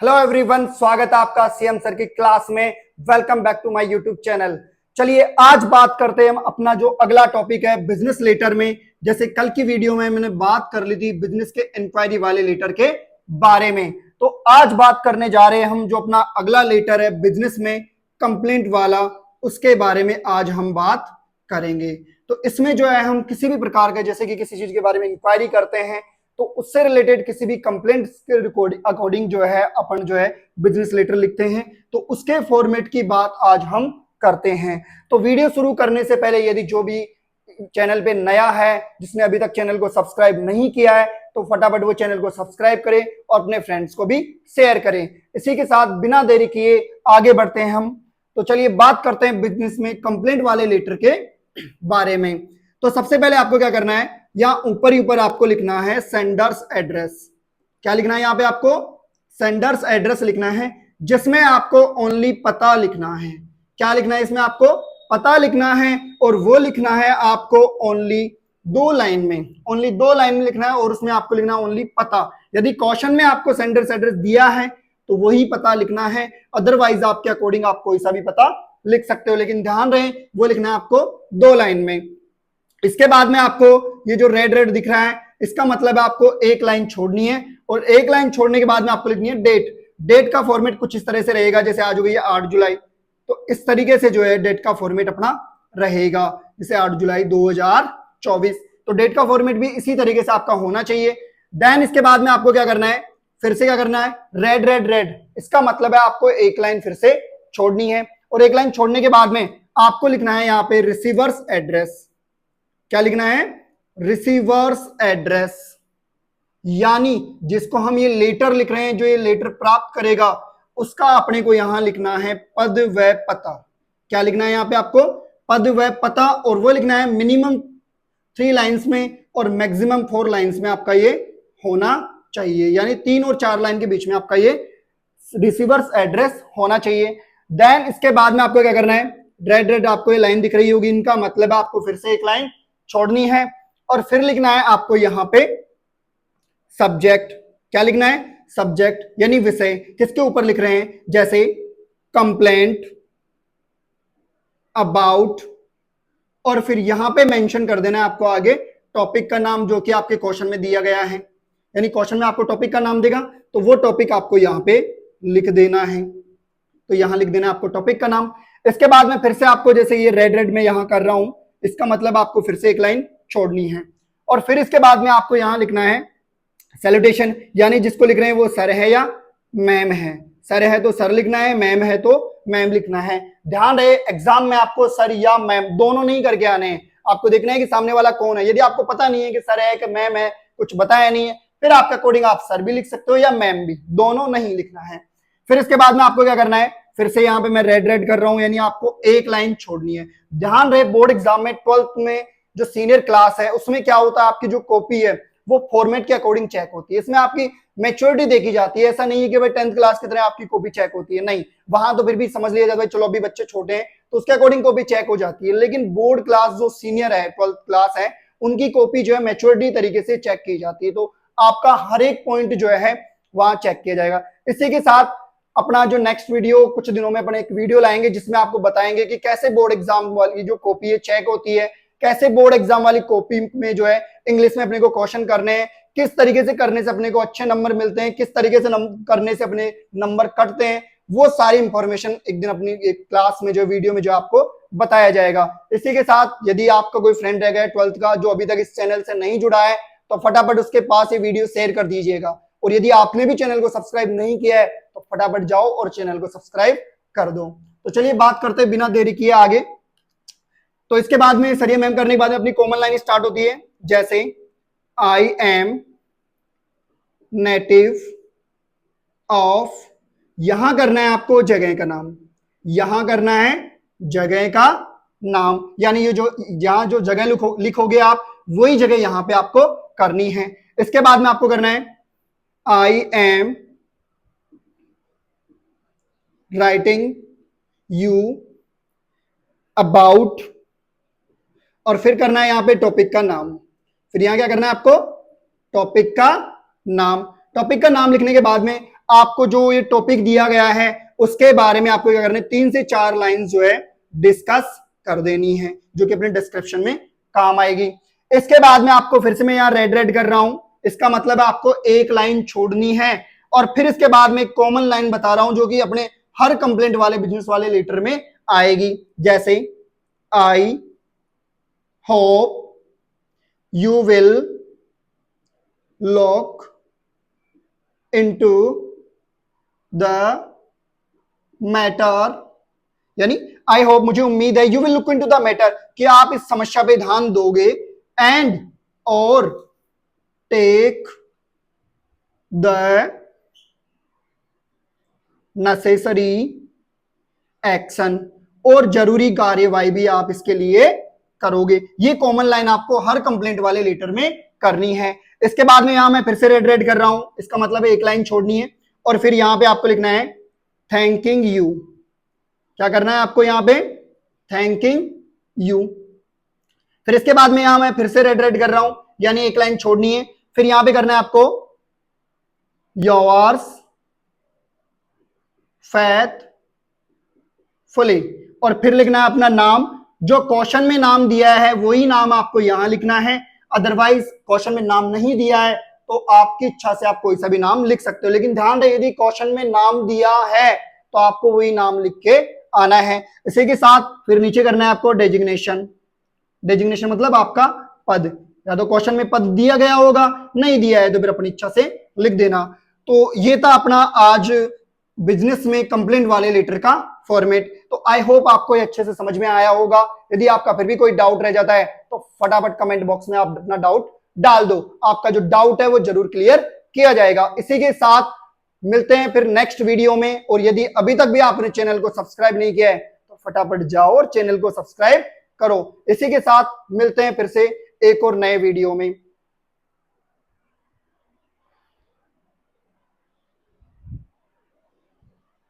Hello everyone, स्वागत है आपका सीएम सर की क्लास में। Welcome back to my YouTube channel. चलिए आज बात करते हैं हम अपना जो अगला टॉपिक है बिजनेस लेटर में। जैसे कल की वीडियो में मैंने बात कर ली थी बिजनेस के इंक्वायरी वाले लेटर के बारे में, तो आज बात करने जा रहे हैं हम जो अपना अगला लेटर है बिजनेस में कंप्लेंट वाला, उसके बारे में आज हम बात करेंगे। तो इसमें जो है हम किसी भी प्रकार का, जैसे कि किसी चीज के बारे में इंक्वायरी करते हैं तो उससे रिलेटेड किसी भी कंप्लेंट के अकॉर्डिंग जो है अपन जो है बिजनेस लेटर लिखते हैं, तो उसके फॉर्मेट की बात आज हम करते हैं। तो वीडियो शुरू करने से पहले यदि जो भी चैनल पे नया है, जिसने अभी तक चैनल को सब्सक्राइब नहीं किया है, तो फटाफट वो चैनल को सब्सक्राइब करें और अपने फ्रेंड्स को भी शेयर करें। इसी के साथ बिना देरी किए आगे बढ़ते हैं हम। तो चलिए बात करते हैं बिजनेस में कंप्लेंट वाले लेटर के बारे में। तो सबसे पहले आपको क्या करना है, यहाँ ऊपर ही ऊपर आपको लिखना है सेंडर्स एड्रेस। क्या लिखना है यहाँ पे आपको? सेंडर्स एड्रेस लिखना है, जिसमें आपको ओनली पता लिखना है। क्या लिखना है इसमें? आपको पता लिखना है, और वो लिखना है आपको ओनली दो लाइन में, ओनली दो लाइन में लिखना है, और उसमें आपको लिखना है ओनली पता। यदि क्वेश्चन में आपको सेंडर्स एड्रेस दिया है तो वही पता लिखना है, अदरवाइज आपके अकॉर्डिंग आप कोई सा भी पता लिख सकते हो, लेकिन ध्यान रहे वो लिखना है आपको दो लाइन में। इसके बाद में आपको ये जो रेड रेड दिख रहा है, इसका मतलब है आपको एक लाइन छोड़नी है, और एक लाइन छोड़ने के बाद में आपको लिखनी है डेट। डेट का फॉर्मेट कुछ इस तरह से रहेगा, जैसे आज हो गई है 8 जुलाई, तो इस तरीके से जो है डेट का फॉर्मेट अपना रहेगा, जैसे 8 जुलाई 2024। तो डेट का फॉर्मेट भी इसी तरीके से आपका होना चाहिए। देन इसके बाद में आपको क्या करना है, फिर से क्या करना है, रेड रेड रेड, इसका मतलब है आपको एक लाइन फिर से छोड़नी है, और एक लाइन छोड़ने के बाद में आपको लिखना है यहाँ पे रिसीवर्स एड्रेस। क्या लिखना है? रिसीवर्स एड्रेस, यानी जिसको हम ये लेटर लिख रहे हैं, जो ये लेटर प्राप्त करेगा, उसका अपने को यहां लिखना है पद व पता। क्या लिखना है यहाँ पे आपको? पद व पता, और वो लिखना है मिनिमम 3 लाइंस में और मैक्सिमम 4 लाइंस में आपका ये होना चाहिए, यानी 3 और 4 लाइन के बीच में आपका ये रिसीवर्स एड्रेस होना चाहिए। देन इसके बाद में आपको क्या करना है, रेड रेड आपको ये लाइन दिख रही होगी, इनका मतलब है आपको फिर से एक लाइन छोड़नी है, और फिर लिखना है आपको यहां पे सब्जेक्ट। क्या लिखना है? सब्जेक्ट, यानी विषय किसके ऊपर लिख रहे हैं, जैसे कंप्लेंट, अबाउट, और फिर यहां पे मेंशन कर देना है आपको आगे टॉपिक का नाम, जो कि आपके क्वेश्चन में दिया गया है। यानी क्वेश्चन में आपको टॉपिक का नाम देगा तो वो टॉपिक आपको यहां पे लिख देना है, तो यहां लिख देना है आपको टॉपिक का नाम। इसके बाद में फिर से आपको, जैसे ये रेड रेड में यहां कर रहा हूं, इसका मतलब आपको फिर से एक लाइन छोड़नी है, और फिर इसके बाद में आपको यहां लिखना है सैल्यूटेशन, यानी जिसको लिख रहे हैं वो सर है या मैम है। सर है तो सर लिखना है, मैम है तो मैम लिखना है। ध्यान रहे एग्जाम में आपको सर या मैम दोनों नहीं करके आने हैं, आपको देखना है कि सामने वाला कौन है। यदि आपको पता नहीं है कि सर है कि मैम है, कुछ बताया नहीं है, फिर आपका अकॉर्डिंग आप सर भी लिख सकते हो या मैम भी, दोनों नहीं लिखना है। फिर इसके बाद में आपको क्या करना है, फिर से यहाँ पे मैं रेड रेड कर रहा हूं, यानी आपको एक लाइन छोड़नी है। ध्यान रहे बोर्ड एग्जाम में 12th में जो सीनियर क्लास है उसमें क्या होता है, आपकी जो कॉपी है वो फॉर्मेट के अकॉर्डिंग चेक होती है, इसमें आपकी मैच्योरिटी देखी जाती है। ऐसा नहीं है कि भाई 10th क्लास की तरह आपकी कॉपी चेक होती है, नहीं, वहां तो फिर भी समझ लिया जाता है चलो अभी बच्चे छोटे हैं तो उसके अकॉर्डिंग कॉपी चेक हो जाती है, लेकिन बोर्ड क्लास जो सीनियर है 12th क्लास है उनकी कॉपी जो है मैच्योरिटी तरीके से चेक की जाती है, तो आपका हर एक पॉइंट जो है वहां चेक किया जाएगा। इसी के साथ अपना जो नेक्स्ट वीडियो, कुछ दिनों में अपन एक वीडियो लाएंगे जिसमें आपको बताएंगे कि कैसे बोर्ड एग्जाम वाली जो कॉपी है चेक होती है, कैसे बोर्ड एग्जाम वाली कॉपी में जो है इंग्लिश में अपने को क्वेश्चन करने हैं, किस तरीके से करने से अपने को अच्छे नंबर मिलते हैं, किस तरीके से करने से अपने नंबर कटते हैं, वो सारी इंफॉर्मेशन एक दिन अपनी एक क्लास में जो वीडियो में जो आपको बताया जाएगा। इसी के साथ यदि आपका कोई फ्रेंड रह गया 12th का जो अभी तक इस चैनल से नहीं जुड़ा है, तो फटाफट उसके पास ये वीडियो शेयर कर दीजिएगा, और यदि आपने भी चैनल को सब्सक्राइब नहीं किया है तो फटाफट जाओ और चैनल को सब्सक्राइब कर दो। तो चलिए बात करते हैं बिना देरी किए आगे। तो इसके बाद में सरिया मैम करने के बाद में अपनी कॉमन लाइन स्टार्ट होती है, जैसे आई एम नेटिव ऑफ, यहां करना है आपको जगह का नाम, यहां करना है जगह का नाम, यानी ये जो यहां जो जगह लिखोगे आप वही जगह यहां पे आपको करनी है। इसके बाद में आपको करना है I am writing you about, और फिर करना है यहां पे टॉपिक का नाम। फिर यहां क्या करना है आपको? टॉपिक का नाम। टॉपिक का नाम लिखने के बाद में आपको जो ये टॉपिक दिया गया है उसके बारे में आपको क्या करना है, 3 से 4 लाइन जो है डिस्कस कर देनी है, जो कि अपने डिस्क्रिप्शन में काम आएगी। इसके बाद में आपको फिर से मैं यहाँ रेड कर रहा हूं, इसका मतलब है आपको एक लाइन छोड़नी है। और फिर इसके बाद में कॉमन लाइन बता रहा हूं जो कि अपने हर कंप्लेंट वाले बिजनेस वाले लेटर में आएगी, जैसे I hope you will look into the matter, यानी आई होप मुझे उम्मीद है, you will look into the matter कि आप इस समस्या पे ध्यान दोगे, एंड और टेक द नेसेसरी एक्शन, और जरूरी कार्यवाही भी आप इसके लिए करोगे। ये कॉमन लाइन आपको हर कंप्लेंट वाले लेटर में करनी है। इसके बाद में यहां मैं फिर से रेड कर रहा हूं, इसका मतलब है एक लाइन छोड़नी है, और फिर यहां पे आपको लिखना है थैंकिंग यू। क्या करना है आपको यहां पे, थैंकिंग यू। फिर इसके बाद में यहां मैं फिर से रेड कर रहा हूं, यानी एक लाइन छोड़नी है, फिर यहां पे करना है आपको योर्स फेथफुली, और फिर लिखना है अपना नाम। जो क्वेश्चन में नाम दिया है वही नाम आपको यहां लिखना है, अदरवाइज क्वेश्चन में नाम नहीं दिया है तो आपकी इच्छा से आप कोई सा भी नाम लिख सकते हो, लेकिन ध्यान रहे यदि क्वेश्चन में नाम दिया है तो आपको वही नाम लिख के आना है। इसी के साथ फिर नीचे करना है आपको डेजिग्नेशन। डेजिग्नेशन मतलब आपका पद, या तो क्वेश्चन में पद दिया गया होगा, नहीं दिया है तो फिर अपनी इच्छा से लिख देना। तो ये था अपना आज बिजनेस में कंप्लेंट वाले लेटर का फॉर्मेट। तो आई होप आपको ये अच्छे से समझ में आया होगा। यदि आपका फिर भी कोई डाउट रह जाता है तो फटाफट कमेंट बॉक्स में आप अपना डाउट डाल दो, आपका जो डाउट है वो जरूर क्लियर किया जाएगा। इसी के साथ मिलते हैं फिर नेक्स्ट वीडियो में, और यदि अभी तक भी आपने चैनल को सब्सक्राइब नहीं किया है तो फटाफट जाओ और चैनल को सब्सक्राइब करो। इसी के साथ मिलते हैं फिर से एक और नए वीडियो में।